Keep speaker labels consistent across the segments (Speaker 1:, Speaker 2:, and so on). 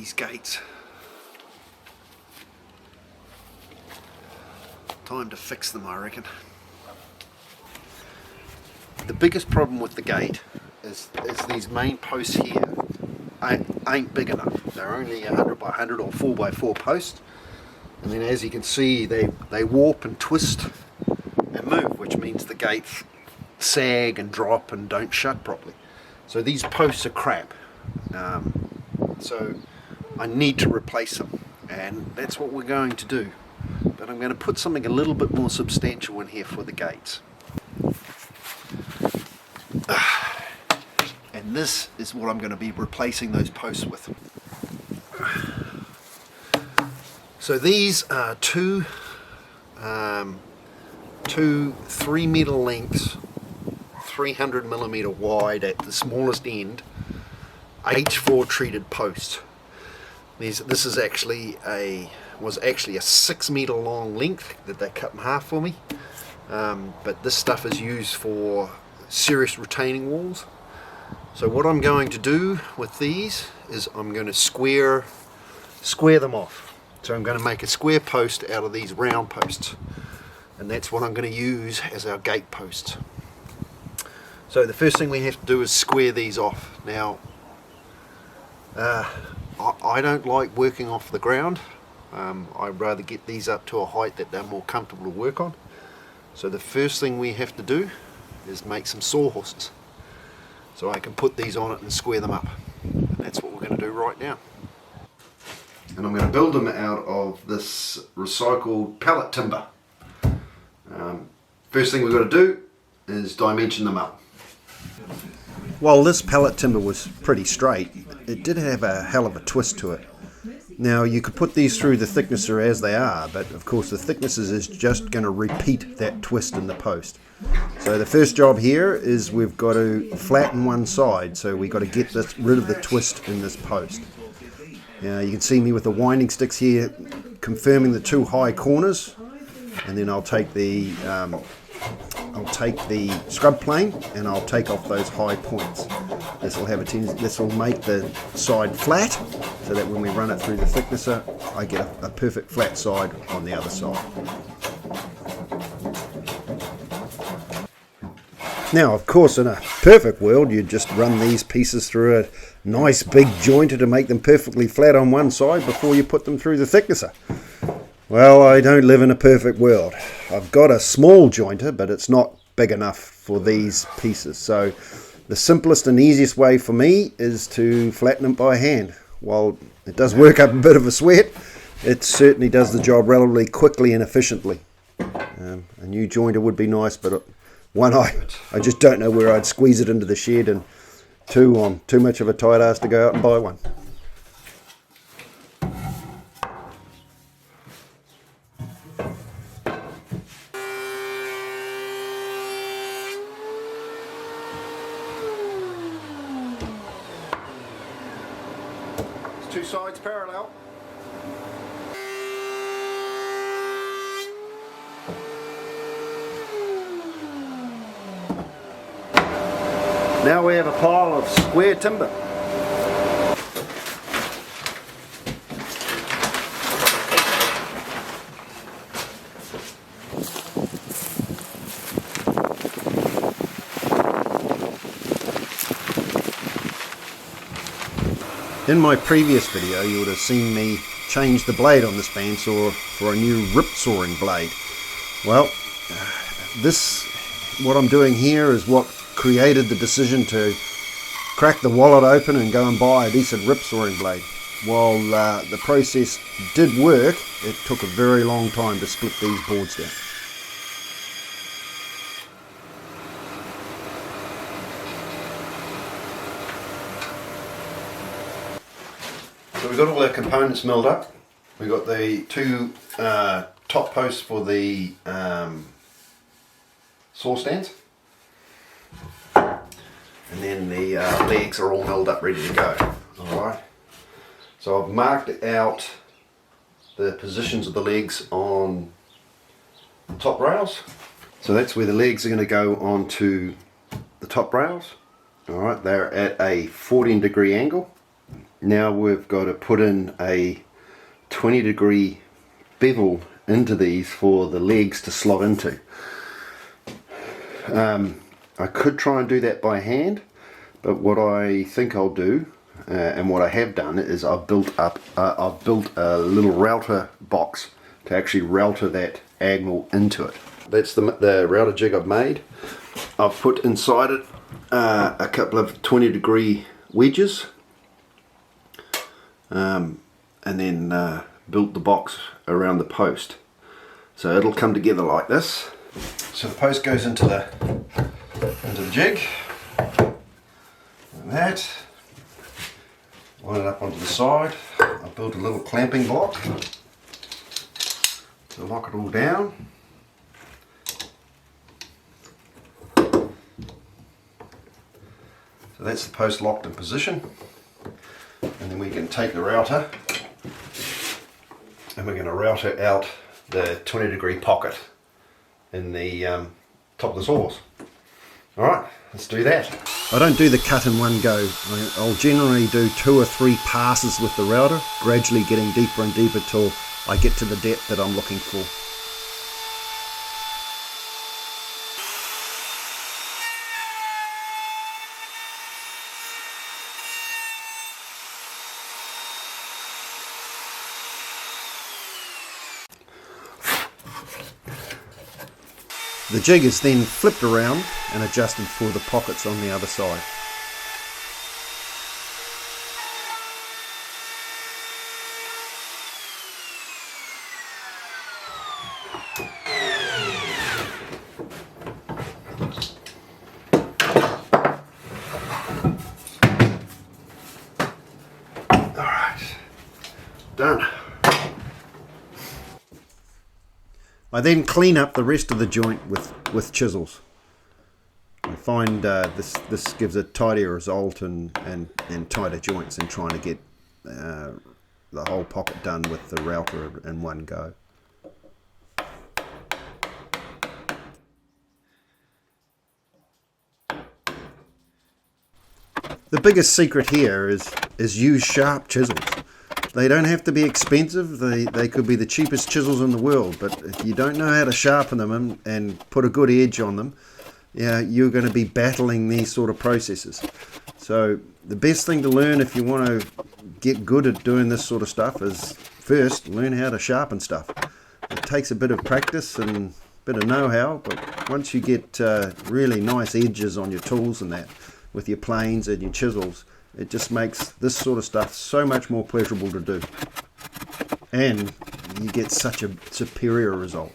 Speaker 1: these gates. Time to fix them, I reckon. The biggest problem with the gate is these main posts here ain't big enough. They're only 100 by 100 or 4 by 4 posts, and then as you can see they warp and twist and move, which means the gates sag and drop and don't shut properly. So these posts are crap. So I need to replace them, and that's what we're going to do. But I'm going to put something a little bit more substantial in here for the gates. And this is what I'm going to be replacing those posts with. So these are two 3-meter lengths, 300mm wide at the smallest end, H4 treated posts. This is was actually a 6-meter long length that they cut in half for me, but this stuff is used for serious retaining walls. So what I'm going to do with these is I'm going to square them off. So I'm going to make a square post out of these round posts, and that's what I'm going to use as our gate posts. So the first thing we have to do is square these off. Now I don't like working off the ground. I'd rather get these up to a height that they're more comfortable to work on. So the first thing we have to do is make some sawhorses, so I can put these on it and square them up. And that's what we're going to do right now. And I'm going to build them out of this recycled pallet timber. First thing we've got to do is dimension them up. While this pallet timber was pretty straight, it did have a hell of a twist to it. Now you could put these through the thicknesser as they are, but of course the thicknesses is just going to repeat that twist in the post. So the first job here is we've got to flatten one side, so we've got to get rid of the twist in this post. Now you can see me with the winding sticks here confirming the 2 high corners, and then I'll take the scrub plane and I'll take off those high points. This will make the side flat, so that when we run it through the thicknesser I get a perfect flat side on the other side. Now of course in a perfect world you'd just run these pieces through a nice big jointer to make them perfectly flat on one side before you put them through the thicknesser. Well, I don't live in a perfect world. I've got a small jointer, but it's not big enough for these pieces. So the simplest and easiest way for me is to flatten them by hand. While it does work up a bit of a sweat, it certainly does the job relatively quickly and efficiently. A new jointer would be nice, but one, I just don't know where I'd squeeze it into the shed, and 2, I'm too much of a tight ass to go out and buy one. Two sides parallel. Now we have a pile of square timber. In my previous video you would have seen me change the blade on this bandsaw for a new rip sawing blade. Well, what I'm doing here is what created the decision to crack the wallet open and go and buy a decent rip sawing blade. While the process did work, it took a very long time to split these boards down. So we've got all our components milled up. We've got the 2 top posts for the saw stands, and then the legs are all milled up ready to go. Alright, so I've marked out the positions of the legs on the top rails. So that's where the legs are going to go onto the top rails. Alright, they're at a 14-degree angle. now we've got to put in a 20-degree bevel into these for the legs to slot into. I could try and do that by hand, but what I think I'll do, and what I have done, is I've built a little router box to actually router that angle into it. That's the router jig I've made. I've put inside it a couple of 20-degree wedges, and then built the box around the post. So it'll come together like this. So the post goes into the jig, and that. Line it up onto the side. I've built a little clamping block to lock it all down. So that's the post locked in position, and then we can take the router and we're going to router out the 20-degree pocket in the top of the sawhorse. Alright, let's do that. I don't do the cut in one go. I'll generally do 2 or 3 passes with the router, gradually getting deeper and deeper till I get to the depth that I'm looking for. The jig is then flipped around and adjusted for the pockets on the other side. Alright, done. I then clean up the rest of the joint with chisels. I find this gives a tidier result and tighter joints than trying to get the whole pocket done with the router in one go. The biggest secret here is use sharp chisels. They don't have to be expensive. They could be the cheapest chisels in the world, but if you don't know how to sharpen them and put a good edge on them, yeah, you're going to be battling these sort of processes. So the best thing to learn if you want to get good at doing this sort of stuff is first learn how to sharpen stuff. It takes a bit of practice and a bit of know-how, but once you get really nice edges on your tools and that with your planes and your chisels, it just makes this sort of stuff so much more pleasurable to do, and you get such a superior result.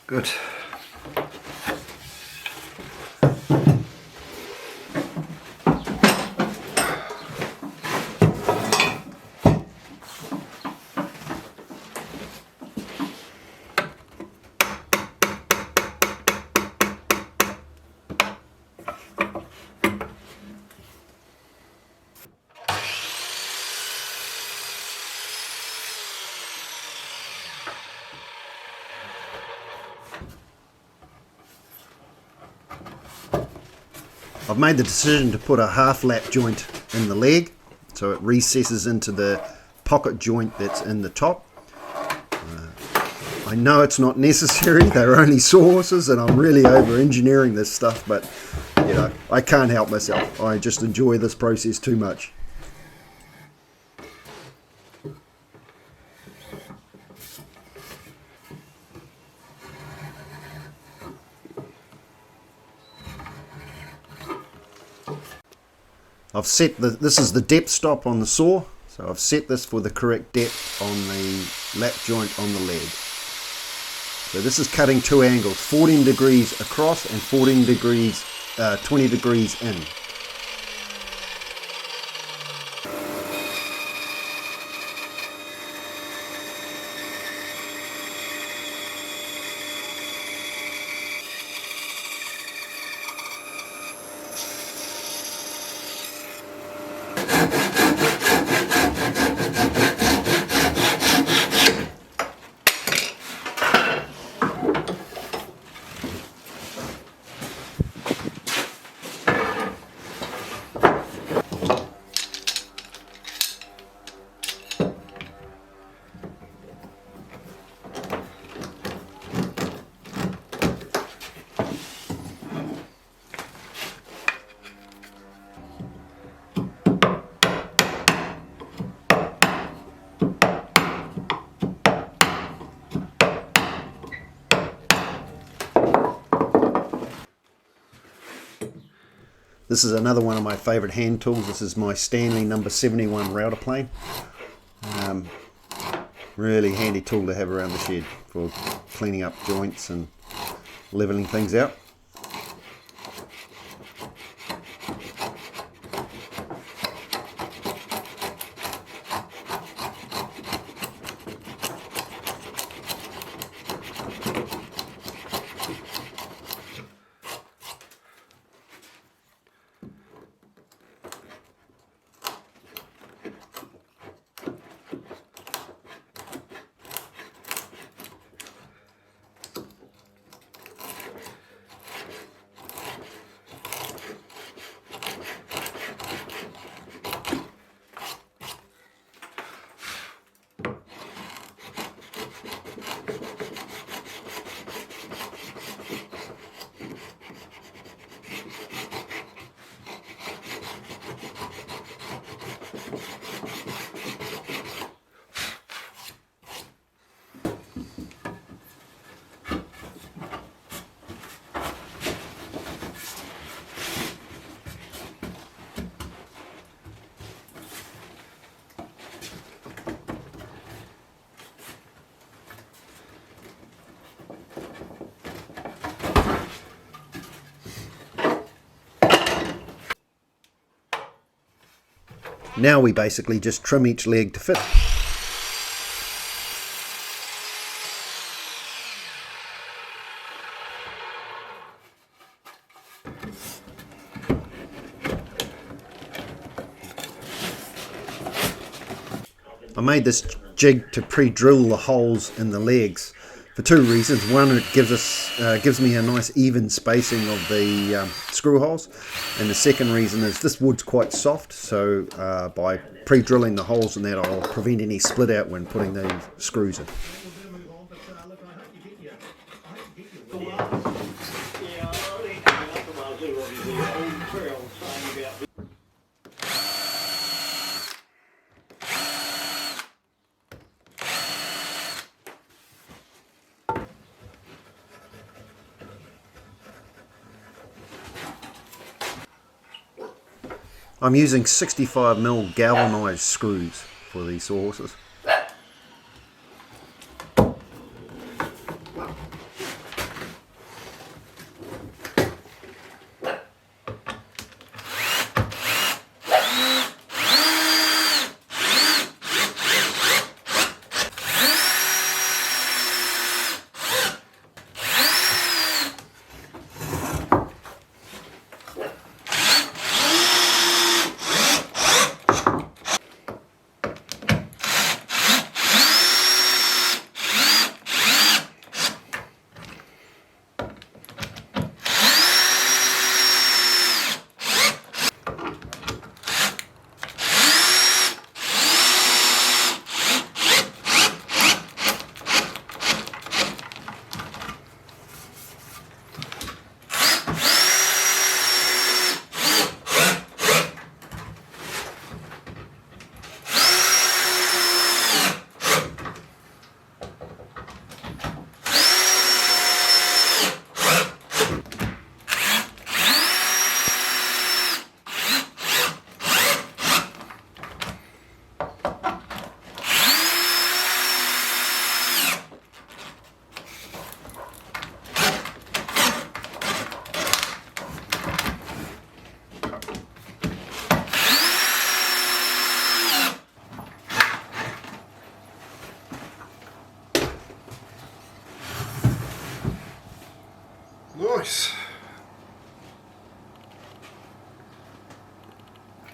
Speaker 1: Good. I've made the decision to put a half lap joint in the leg, so it recesses into the pocket joint that's in the top. I know it's not necessary, they're only sawhorses and I'm really over engineering this stuff, but you know, I can't help myself. I just enjoy this process too much. I've set this is the depth stop on the saw, so I've set this for the correct depth on the lap joint on the leg. So this is cutting two angles, 14 degrees across and 14 degrees, 20 degrees in. This is another one of my favourite hand tools. This is my Stanley number 71 router plane. Really handy tool to have around the shed for cleaning up joints and levelling things out. Now we basically just trim each leg to fit. I made this jig to pre-drill the holes in the legs for two reasons. One, it gives me a nice even spacing of the screw holes, and the second reason is this wood's quite soft, so by pre-drilling the holes in that I'll prevent any split out when putting the screws in. I'm using 65mm galvanized screws for these sawhorses.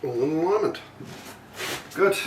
Speaker 1: all in alignment. Good.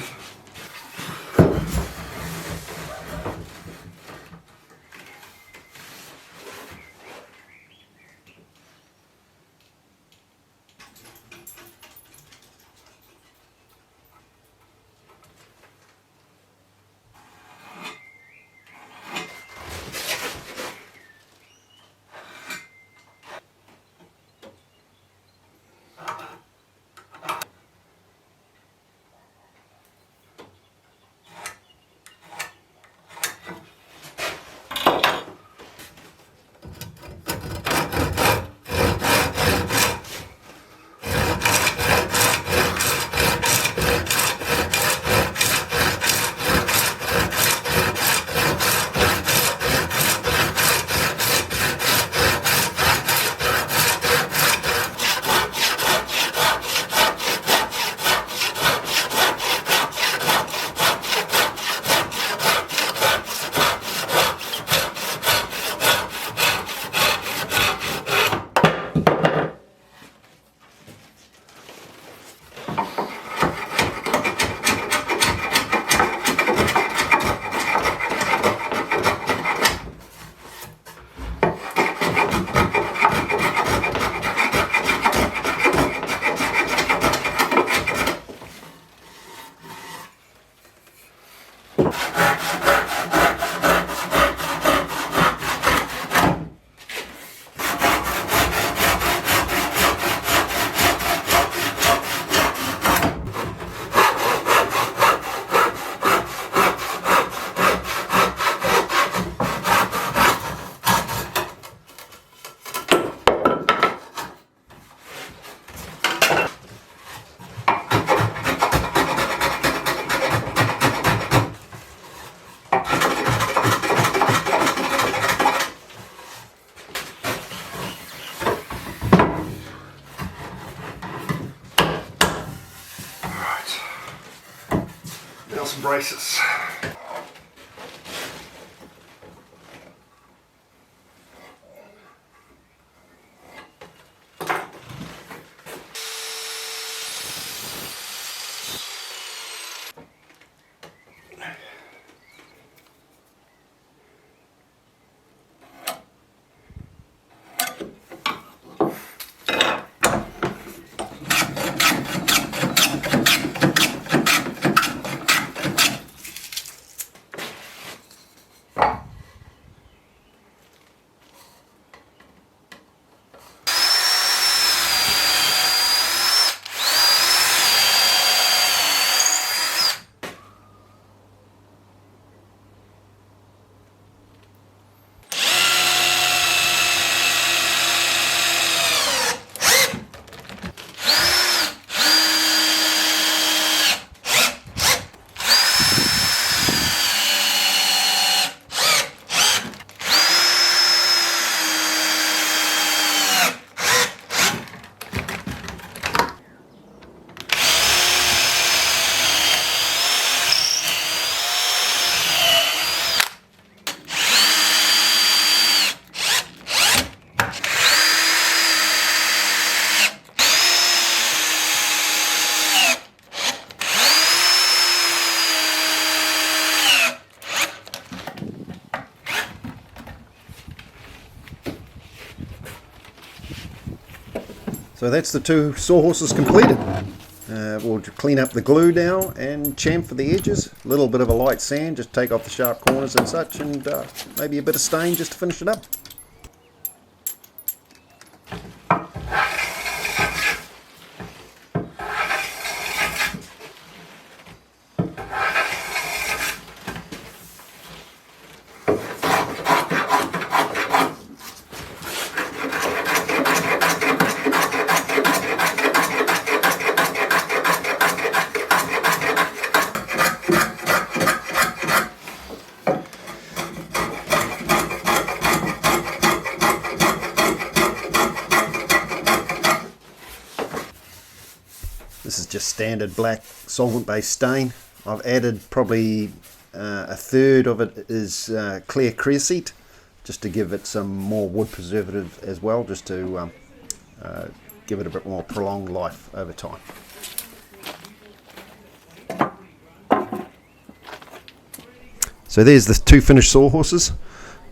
Speaker 1: Now some braces. So that's the two sawhorses completed. We'll clean up the glue now and chamfer the edges. A little bit of a light sand, just take off the sharp corners and such, and maybe a bit of stain just to finish it up. This is just standard black solvent-based stain. I've added probably a third of it is clear creosote, just to give it some more wood preservative as well, just to give it a bit more prolonged life over time. So there's the two finished sawhorses,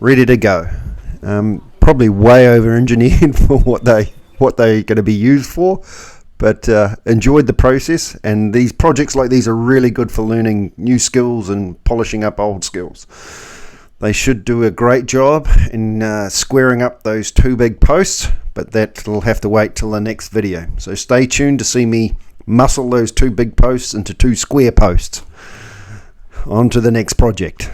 Speaker 1: ready to go. Probably way over engineered for what they're going to be used for, but enjoyed the process. And these projects like these are really good for learning new skills and polishing up old skills. They should do a great job in squaring up those two big posts, but that'll have to wait till the next video. So stay tuned to see me muscle those two big posts into two square posts. On to the next project.